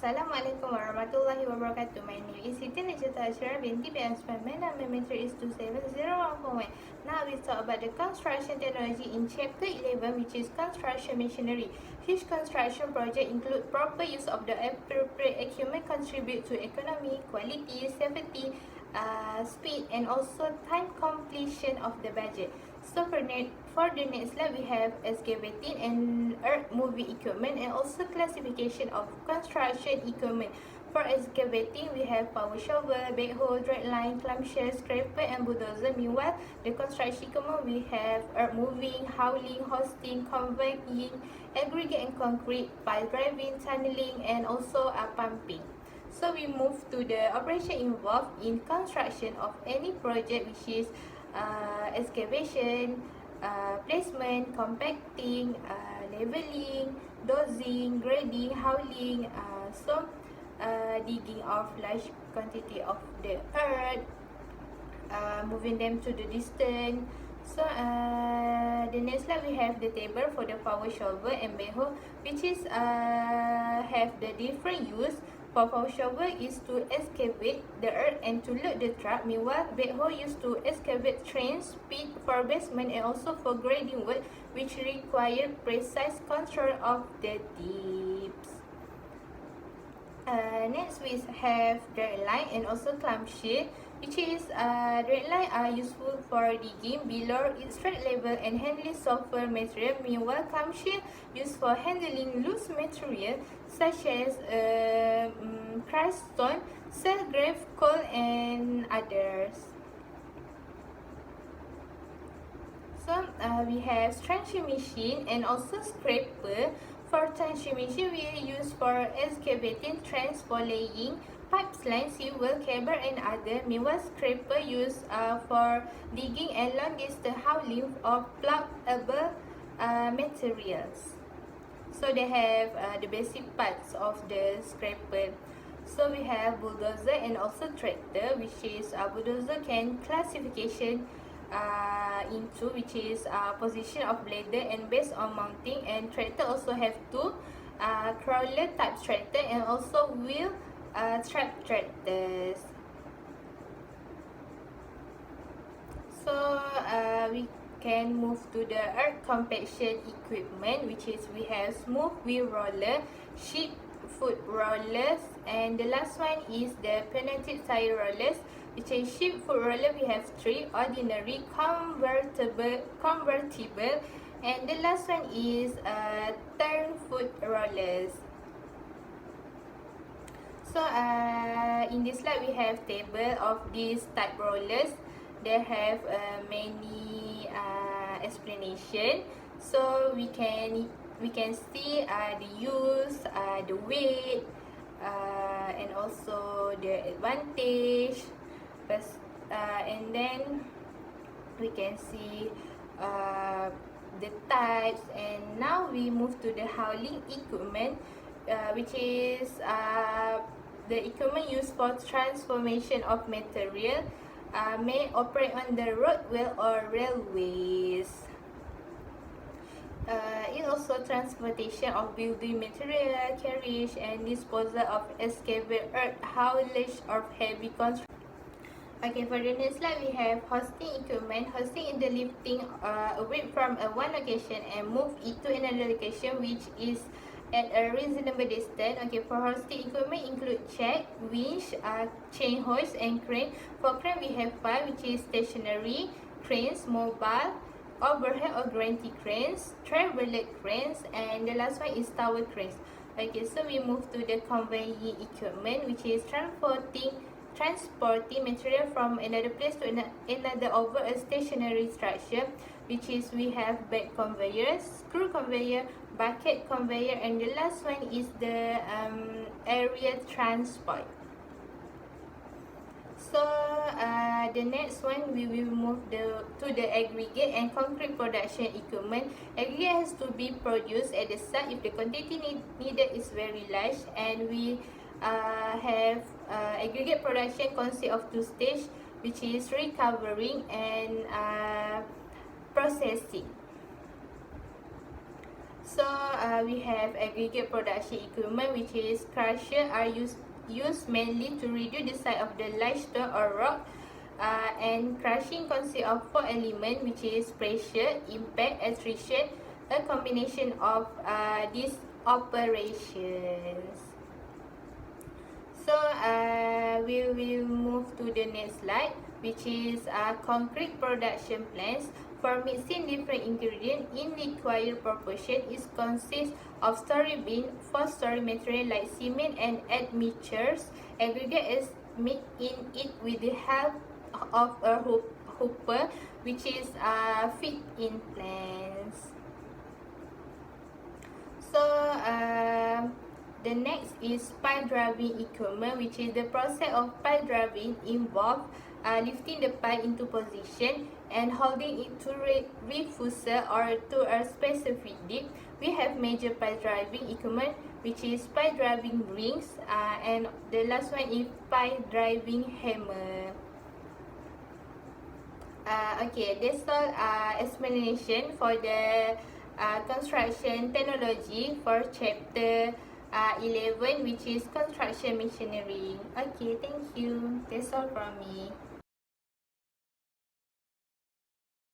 Assalamualaikum warahmatullahi wabarakatuh. My name is Siti Najata Ashra binti Biasman. My number is 270141. Now we talk about the construction technology in chapter 11, which is construction machinery. Each construction project include proper use of the appropriate equipment contribute to economy, quality, safety, speed, and also time completion of the budget. So for the next slide, we have excavating and earth moving equipment and also classification of construction equipment. For excavating, we have power shovel, backhoe, dragline, clamshell, scraper, and bulldozer. Meanwhile, the construction equipment we have earth moving, hauling, hosting, conveying, aggregate and concrete, pile driving, tunneling, and also pumping. So we move to the operation involved in construction of any project, which is excavation, placement, compacting, leveling, dozing, grading, hauling, digging of large quantity of the earth, moving them to the distance. So the next slide we have the table for the power shovel and backhoe, which is have the different use. For power shovel is to excavate the earth and to load the truck. Meanwhile, backhoe used to excavate trains, pit for basement, and also for grading work, which require precise control of the depths. Next we have dragline and also clamshell, which is dragline are useful for digging below its straight level and handling softer material. Meanwhile, clamshell used for handling loose material such as crushed stone, cell grave, coal, and others. So we have trenching machine and also scraper. For trenching machine, we use for excavating trenches, for laying pipes, lines, fuel, cable, and other. Meanwhile, scraper used for digging and long distance hauling of pluggable materials. So they have the basic parts of the scraper. So we have bulldozer and also tractor, which is bulldozer can classification into, which is position of bladder and based on mounting, and tractor also have two crawler type tractor and also wheel trap tractors. So we can move to the earth compaction equipment, which is we have smooth wheel roller, sheep foot rollers, and the last one is the pneumatic tire rollers, which is sheep foot roller. We have three: ordinary, convertible, and the last one is turn foot rollers. So in this slide we have table of these type rollers. They have many explanation. So we can see the use, the weight, and also the advantage. And then we can see the types. And now we move to the hauling equipment, which is the equipment used for transformation of material, may operate on the roadway or railways. It also transportation of building material, carriage, and disposal of excavated earth, haulage of heavy construction. Okay, for the next slide we have hosting equipment. Hosting is the lifting away from one location and move it to another location, which is at a reasonable distance. Okay, for hosting equipment include jack, winch, chain hoist, and crane. For crane we have five, which is stationary cranes, mobile, overhead or gantry cranes, traveler cranes, and the last one is tower cranes. Okay, so we move to the conveying equipment, which is transporting material from another place to another over a stationary structure, which is we have bed conveyor, screw conveyor, bucket conveyor, and the last one is the area transport. So the next one we will move to the aggregate and concrete production equipment. Aggregate has to be produced at the site if the quantity needed is very large, and we have aggregate production consists of two stages, which is recovering and processing. So we have aggregate production equipment, which is crusher are used mainly to reduce the size of the large stone or rock. And crushing consists of four elements, which is pressure, impact, attrition, a combination of these operations. So we will move to the next slide, which is concrete production plants. For mixing different ingredients in required proportion, it consists of story bin, four-story material like cement and admixtures. Aggregate is mixed in it with the help of a hooper, which is fit in plants. So the next is pipe driving equipment, which is the process of pipe driving involves lifting the pipe into position and holding it to refusal or to a specific depth. We have major pipe driving equipment, which is pipe driving rings, and the last one is pipe driving hammer. Okay, that's all explanation for the construction technology for chapter 11, which is construction machinery. Okay, thank you. That's all from me.